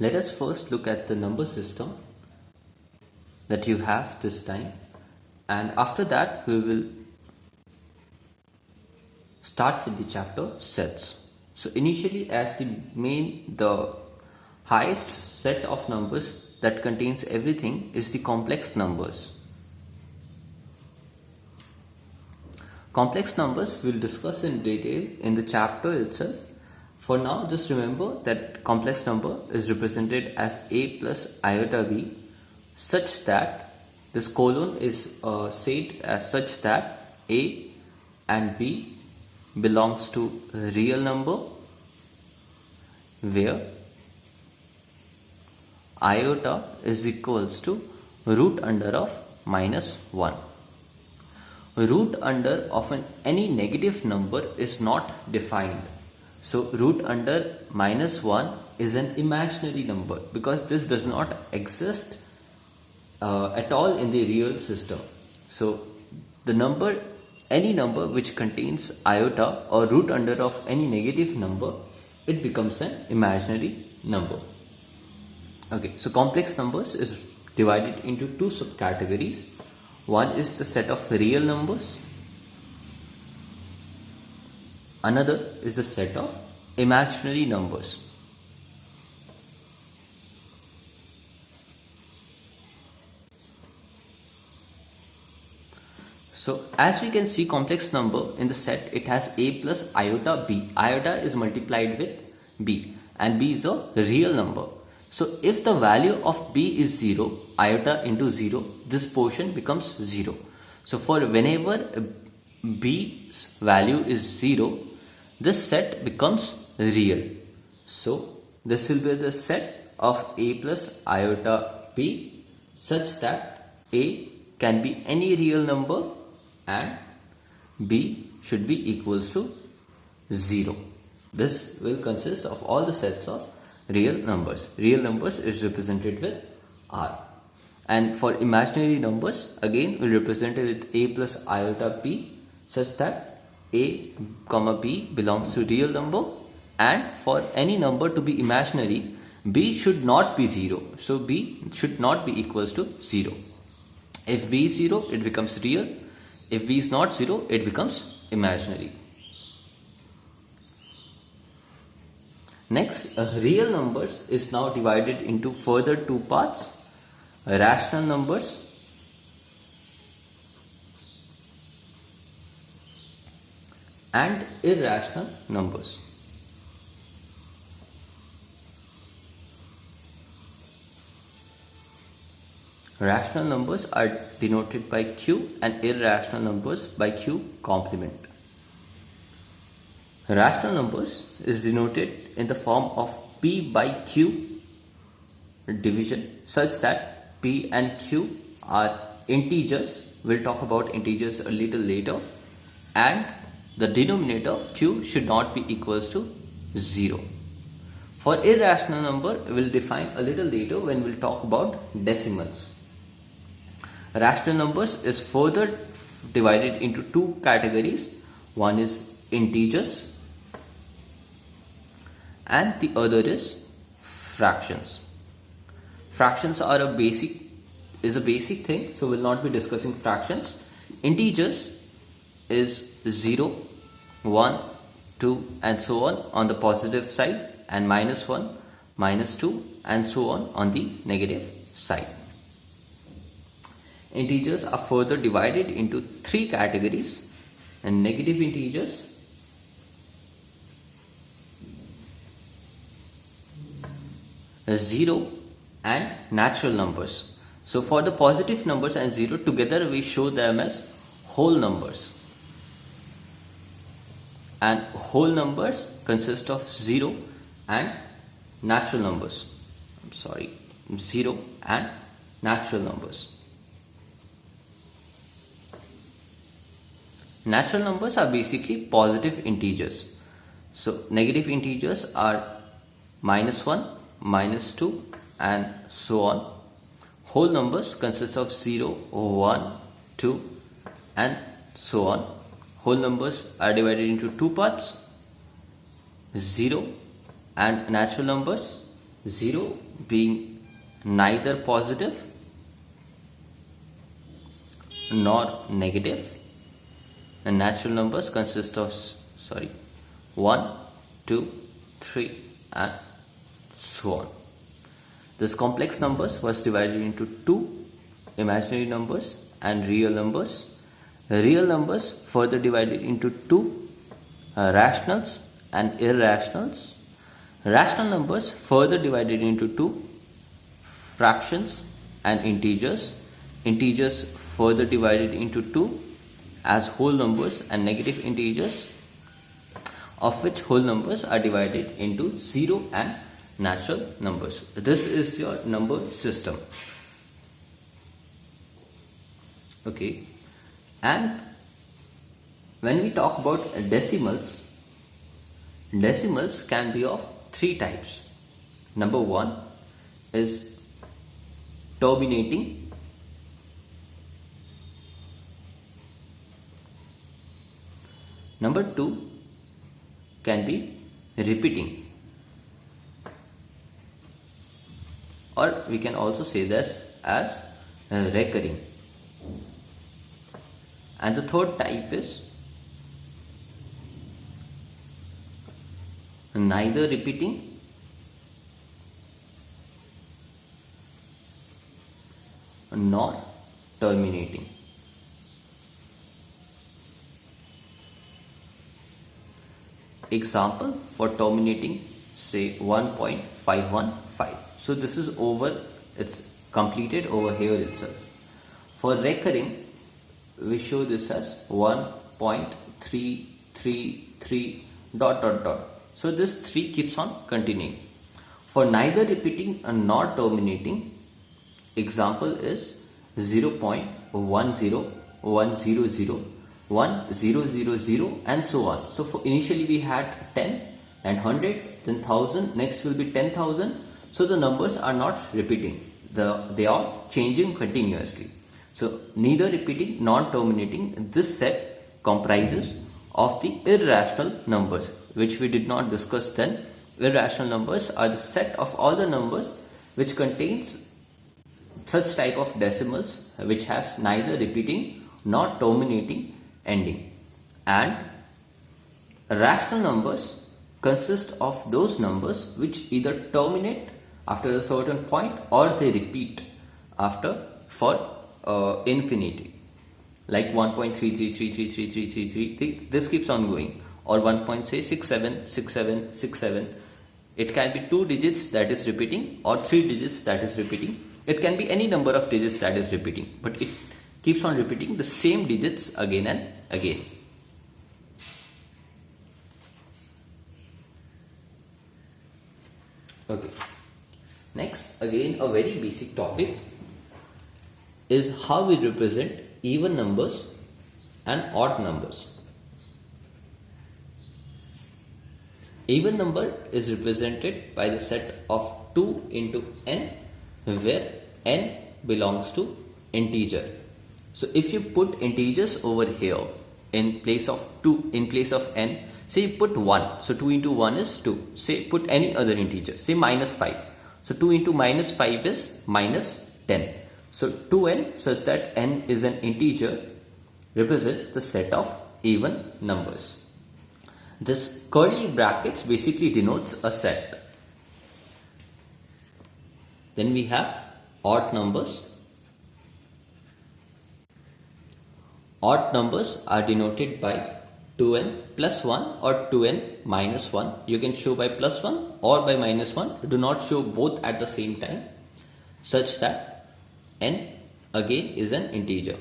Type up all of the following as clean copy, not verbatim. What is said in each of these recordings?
Let us first look at the number system that you have this time, and after that we will start with the chapter sets. So initially, as the highest set of numbers that contains everything is the complex numbers. Complex numbers we'll discuss in detail in the chapter itself. For now, just remember that complex number is represented as a plus iota b, such that this colon is said as such that a and b belongs to a real number, where iota is equals to root under of -1. Root under of any negative number is not defined. So root under -1 is an imaginary number because this does not exist at all in the real system. So any number which contains iota or root under of any negative number, it becomes an imaginary number. Okay, so complex numbers is divided into two subcategories. One is the set of real numbers. Another is the set of imaginary numbers. So as we can see, complex number in the set, it has a plus iota b. Iota is multiplied with b and b is a real number. So if the value of b is 0, iota into 0, this portion becomes 0. So for whenever b's value is 0, this set becomes real. So this will be the set of a plus iota b such that a can be any real number and b should be equals to 0. This will consist of all the sets of real numbers. Real numbers is represented with r. And for imaginary numbers, again we represent it with a plus iota b such that a comma b belongs to real number, and for any number to be imaginary, b should not be 0. So b should not be equals to 0. If b is 0, it becomes real. If b is not 0, it becomes imaginary. Next, real numbers is now divided into further two parts: rational numbers and irrational numbers. Rational numbers are denoted by Q and irrational numbers by Q complement. Rational numbers is denoted in the form of P by Q division such that P and Q are integers. We'll talk about integers a little later, and the denominator Q should not be equals to 0. For irrational number, we'll define a little later when we'll talk about decimals. Rational numbers is further divided into two categories. One is integers and the other is fractions. Fractions are a basic thing, so we'll not be discussing fractions. Integers is 0, 1, 2 and so on the positive side, and -1, -2 and so on the negative side. Integers are further divided into three categories: and negative integers, zero and natural numbers. So for the positive numbers and 0 together, we show them as whole numbers, and whole numbers consist of 0 and natural numbers. 0 and natural numbers. Natural numbers are basically positive integers. So negative integers are -1, -2 and so on. Whole numbers consist of 0, 1, 2 and so on. Whole numbers are divided into two parts: 0 and natural numbers, 0 being neither positive nor negative. And natural numbers consist of 1, 2, 3 and so on. This complex numbers was divided into two imaginary numbers and real numbers. Real numbers further divided into two rationals and irrationals. Rational numbers further divided into two fractions and integers. Integers further divided into two as whole numbers and negative integers, of which whole numbers are divided into 0 and natural numbers. This is your number system. Okay, and when we talk about decimals, decimals can be of three types. Number 1 is terminating. Number 2 can be repeating, or we can also say this as recurring. And the third type is neither repeating nor terminating. Example for terminating, say 1.515. So this is over, it's completed over here itself. For recurring, we show this as 1.333 ... So this 3 keeps on continuing. For neither repeating nor terminating, example is 0.10100, 1000 and so on. So for initially we had 10 and 100, then 1000, next will be 10,000. So the numbers are not repeating, they are changing continuously. So neither repeating nor terminating, this set comprises of the irrational numbers, which we did not discuss then. Irrational numbers are the set of all the numbers which contains such type of decimals which has neither repeating nor terminating ending. And rational numbers consist of those numbers which either terminate after a certain point or they repeat after for infinity, like 1.33333333. This keeps on going, or 1.676767. It can be 2 digits that is repeating or 3 digits that is repeating. It can be any number of digits that is repeating, but it keeps on repeating the same digits again and again. Okay. Next, again a very basic topic is how we represent even numbers and odd numbers. Even number is represented by the set of 2 into n, where n belongs to integer. So if you put integers over here in place of 2, in place of n, say you put 1, so 2 into 1 is 2. Say put any other integer, say minus 5. So 2 into minus 5 is minus 10. So 2n such that n is an integer represents the set of even numbers. This curly brackets basically denotes a set. Then we have odd numbers. Odd numbers are denoted by 2n plus 1 or 2n minus 1. You can show by plus 1 or by minus 1. Do not show both at the same time, such that n again is an integer.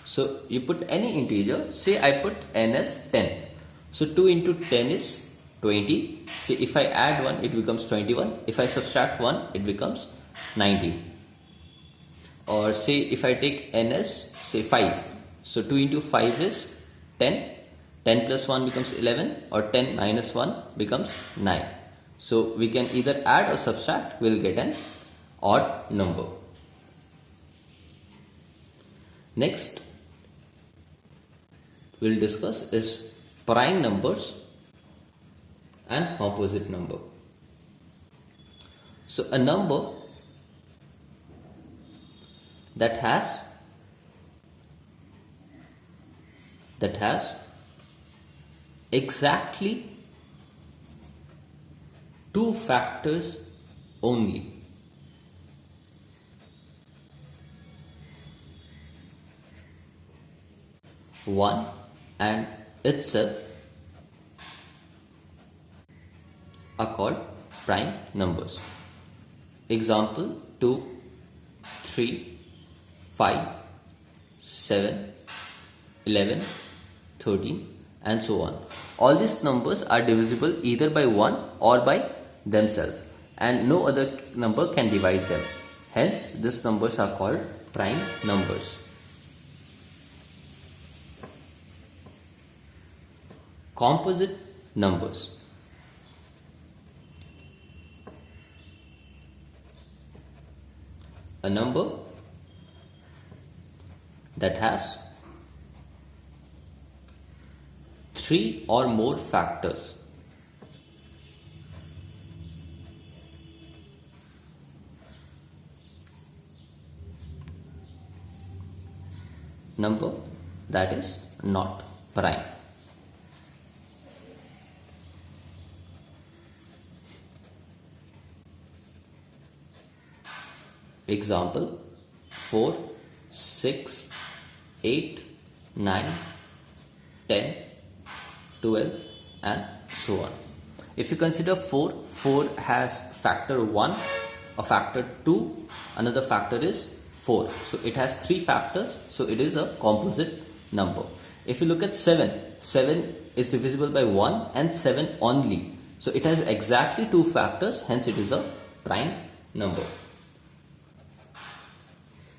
So you put any integer, say I put n as 10. So 2 into 10 is 20. Say if I add 1, it becomes 21. If I subtract 1, it becomes 19. Or say if I take n as say 5. So 2 into 5 is 10. 10 plus 1 becomes 11, or 10 minus 1 becomes 9. So we can either add or subtract, we'll get an odd number. Next, we'll discuss is prime numbers and composite number. So a number that has exactly two factors only. One and itself are called prime numbers. Example 2, 3, 5, 7, 11, 13 and so on. All these numbers are divisible either by 1 or by themselves, and no other number can divide them. Hence, these numbers are called prime numbers. Composite numbers. A number that has 3 or more factors. Number that is not prime. Example 4, 6, 8, 9, 10, 12 and so on. If you consider 4 has factor 1, a factor 2, another factor is 4. So it has 3 factors, so it is a composite number. If you look at 7 is divisible by 1 and 7 only. So it has exactly 2 factors, hence it is a prime number.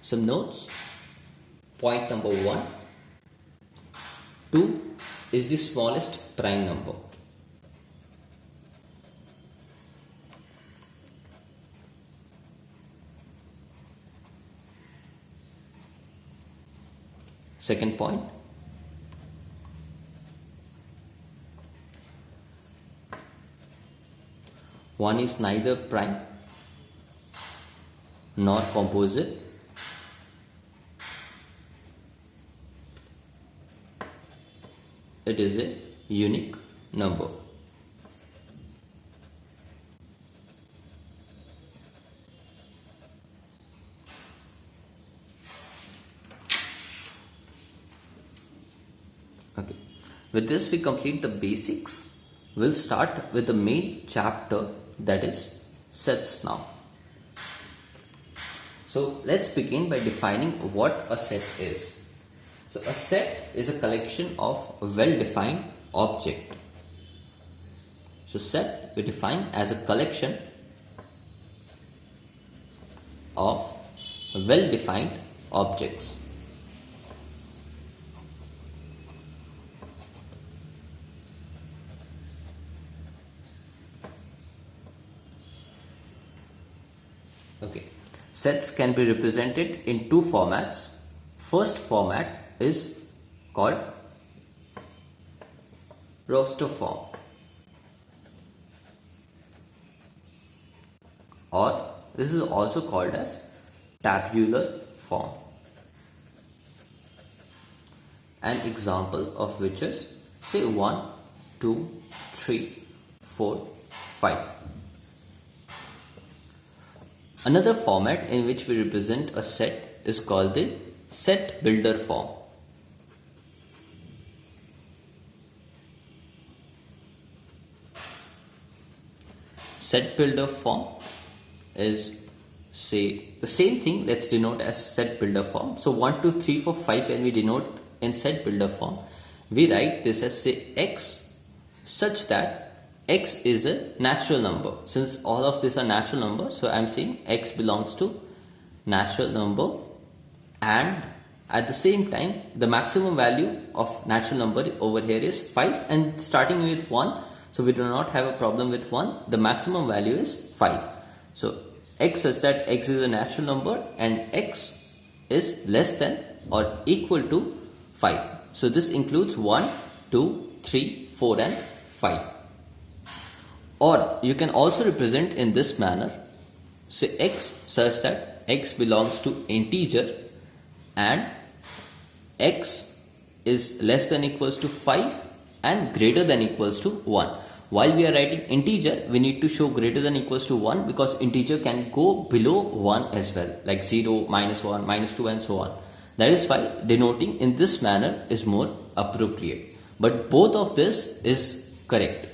Some notes. Point number 1. 2 is the smallest prime number. Second point. One is neither prime nor composite. It is a unique number. Okay. With this we complete the basics. We'll start with the main chapter, that is sets now. So let's begin by defining what a set is. So a set is a collection of well-defined objects. So set we define as a collection of well-defined objects. Okay. Sets can be represented in two formats. First format is called roster form, or this is also called as tabular form. An example of which is say 1, 2, 3, 4, 5. Another format in which we represent a set is called the set builder form. Set builder form is, say, the same thing. Let's denote as set builder form. So 1, 2, 3, 4, 5, when we denote in set builder form, we write this as say x, such that x is a natural number. Since all of these are natural numbers, so I am saying x belongs to natural number, and at the same time the maximum value of natural number over here is 5, and starting with 1, so we do not have a problem with 1. The maximum value is 5. So x such that x is a natural number and x is less than or equal to 5. So this includes 1, 2, 3, 4 and 5. Or you can also represent in this manner. say x such that x belongs to integer and x is less than equals to 5 and greater than equals to 1. While we are writing integer, we need to show greater than equals to 1 because integer can go below 1 as well, like 0, -1, -2 and so on. That is why denoting in this manner is more appropriate. But both of this is correct.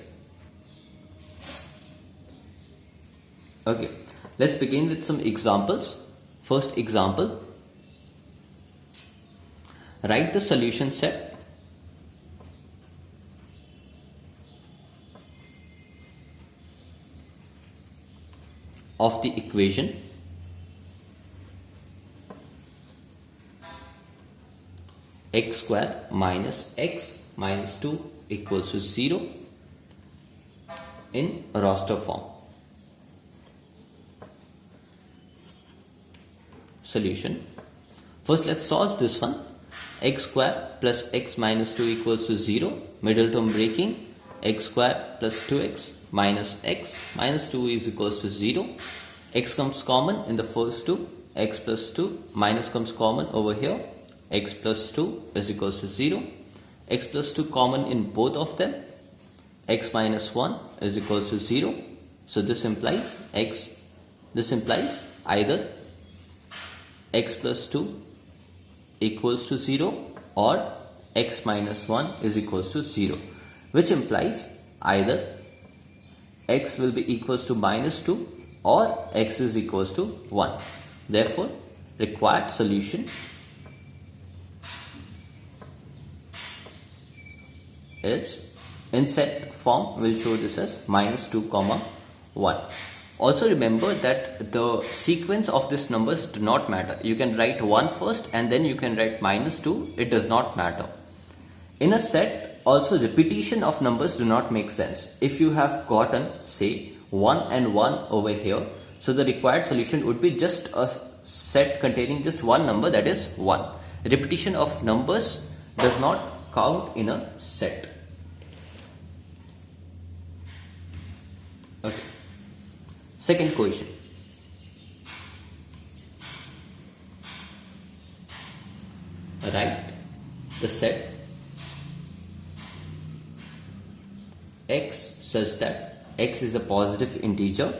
Okay, let's begin with some examples. First example, write the solution set of the equation x square minus x minus 2 equals to 0 in roster form. Solution. First let's solve this one. X square plus x minus 2 equals to 0. Middle term breaking. X square plus 2x minus x minus 2 is equals to 0. X comes common in the first two. X plus 2 minus comes common over here. X plus 2 is equals to 0. X plus 2 common in both of them. X minus 1 is equals to 0. So this implies either x plus 2 equals to 0 or x minus 1 is equals to 0, which implies either x will be equals to minus 2 or x is equals to 1. Therefore, required solution is in set form. We'll show this as minus 2 comma 1. Also remember that the sequence of these numbers do not matter. You can write 1 first and then you can write minus 2. It does not matter. In a set, also repetition of numbers do not make sense. If you have gotten say 1 and 1 over here, so the required solution would be just a set containing just one number, that is 1. Repetition of numbers does not count in a set. Okay. Second question. Write the set x such that x is a positive integer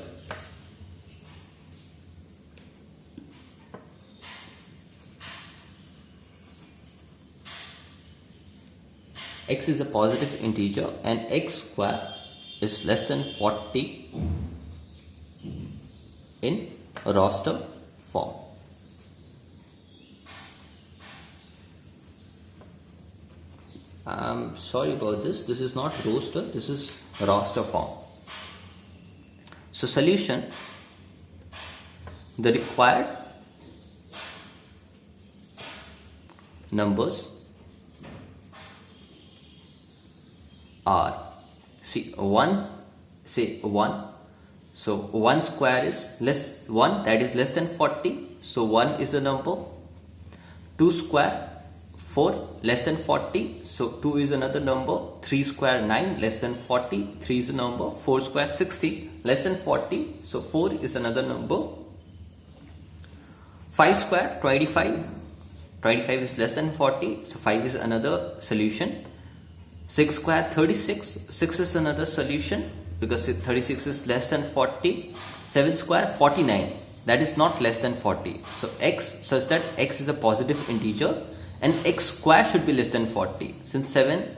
and x square is less than 40 in roster form. I'm sorry about this. This is not roster, this is roster form. So solution, the required numbers are, see 1, say 1. So 1 square is 1, that is less than 40. So 1 is a number. 2 square 4 less than 40. So 2 is another number. 3 square 9 less than 40. 3 is a number. 4 square 60 less than 40. So 4 is another number. 5 square 25. 25 is less than 40. So 5 is another solution. 6 square 36. 6 is another solution, because 36 is less than 40. 7 square 49, that is not less than 40. So x such that x is a positive integer and x square should be less than 40. Since 7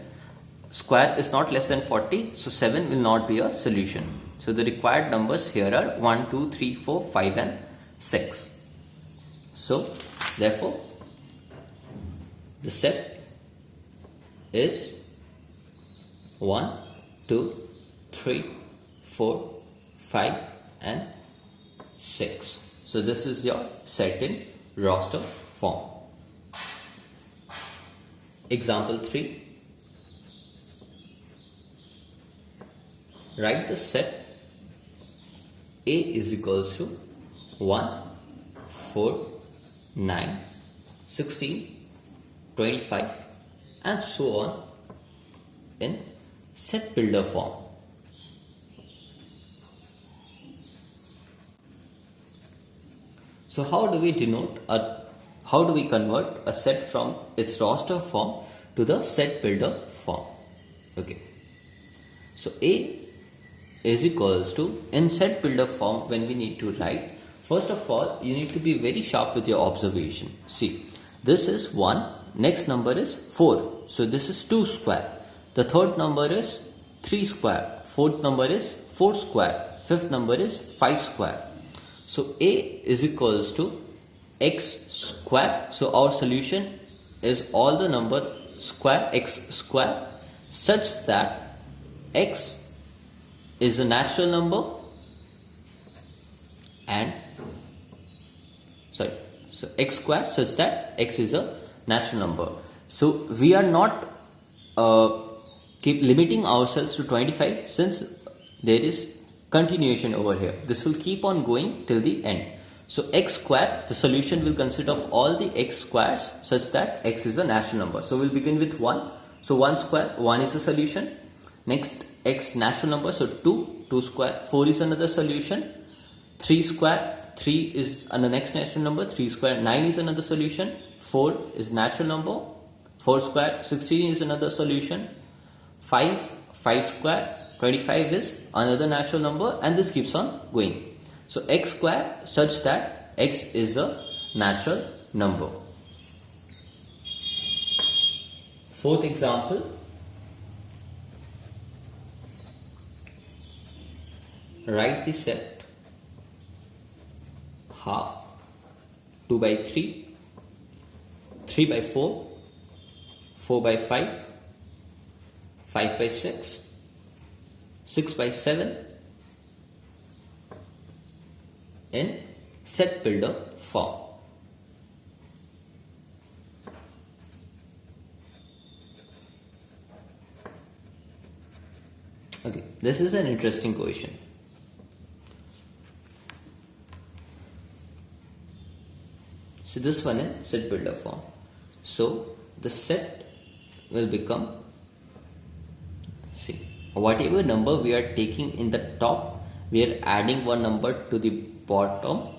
square is not less than 40, so 7 will not be a solution. So the required numbers here are 1, 2, 3, 4, 5 and 6. So therefore the set is 1, 2, 3, 4, 5 and 6. So this is your set in roster form. Example 3. Write the set A is equals to 1, 4, 9, 16, 25 and so on in set builder form. So how do we convert a set from its roster form to the set builder form? Okay. So A is equals to, in set builder form, when we need to write, first of all, you need to be very sharp with your observation. See, this is 1, next number is 4. So this is 2 square. The third number is 3 square. Fourth number is 4 square. Fifth number is 5 square. So A is equals to x square. So our solution is all the number square x square such that x is a natural number and so x square such that x is a natural number. So we are not keep limiting ourselves to 25 since there is continuation over here. This will keep on going till the end. So x square, the solution will consist of all the x squares such that x is a natural number. So we'll begin with 1. So 1 square, 1 is a solution. Next x natural number, so 2 square, 4 is another solution. 3 square, 3 is the next natural number. 3 square, 9 is another solution. 4 is natural number. 4 square, 16 is another solution. 5 square, 25 is another natural number, and this keeps on going. So x square such that x is a natural number. Fourth example. Write the set half, 2 by 3, 3 by 4, 4 by 5, 5 by 6, 6 by 7 in set builder form. Okay, this is an interesting question. So this one in set builder form. So the set will become, see, whatever number we are taking in the top, we are adding one number to the bottom,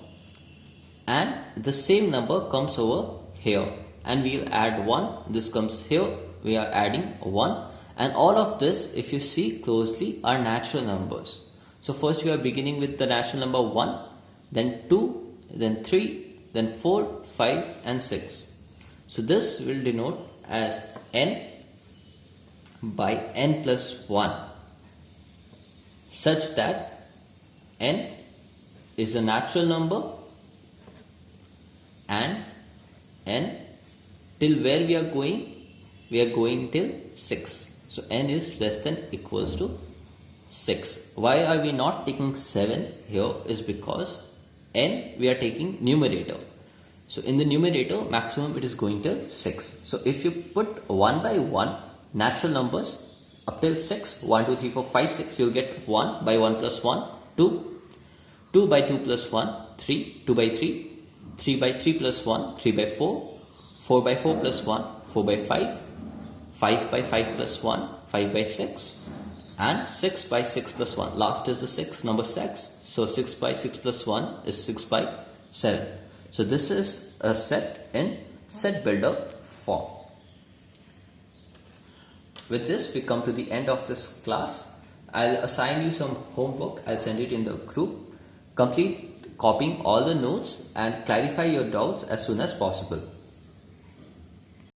and the same number comes over here and we'll add 1. This comes here, we are adding 1, and all of this, if you see closely, are natural numbers. So first we are beginning with the natural number 1, then 2, then 3, then 4, 5 and 6. So this will denote as n by n plus 1 such that n is a natural number and n till where we are going? We are going till 6. So n is less than equals to 6. Why are we not taking 7 here is because n we are taking numerator. So in the numerator maximum it is going till 6. So if you put 1 by 1 natural numbers up till 6, 1, 2, 3, 4, 5, 6, you'll get 1 by 1 plus 1, 2, 2 by 2 plus 1, 3, 2 by 3, 3 by 3 plus 1, 3 by 4, 4 by 4 plus 1, 4 by 5, 5 by 5 plus 1, 5 by 6, and 6 by 6 plus 1. Last is the 6, number 6. So 6 by 6 plus 1 is 6 by 7. So this is a set in set builder form. With this, we come to the end of this class. I'll assign you some homework. I'll send it in the group. Complete copying all the notes and clarify your doubts as soon as possible.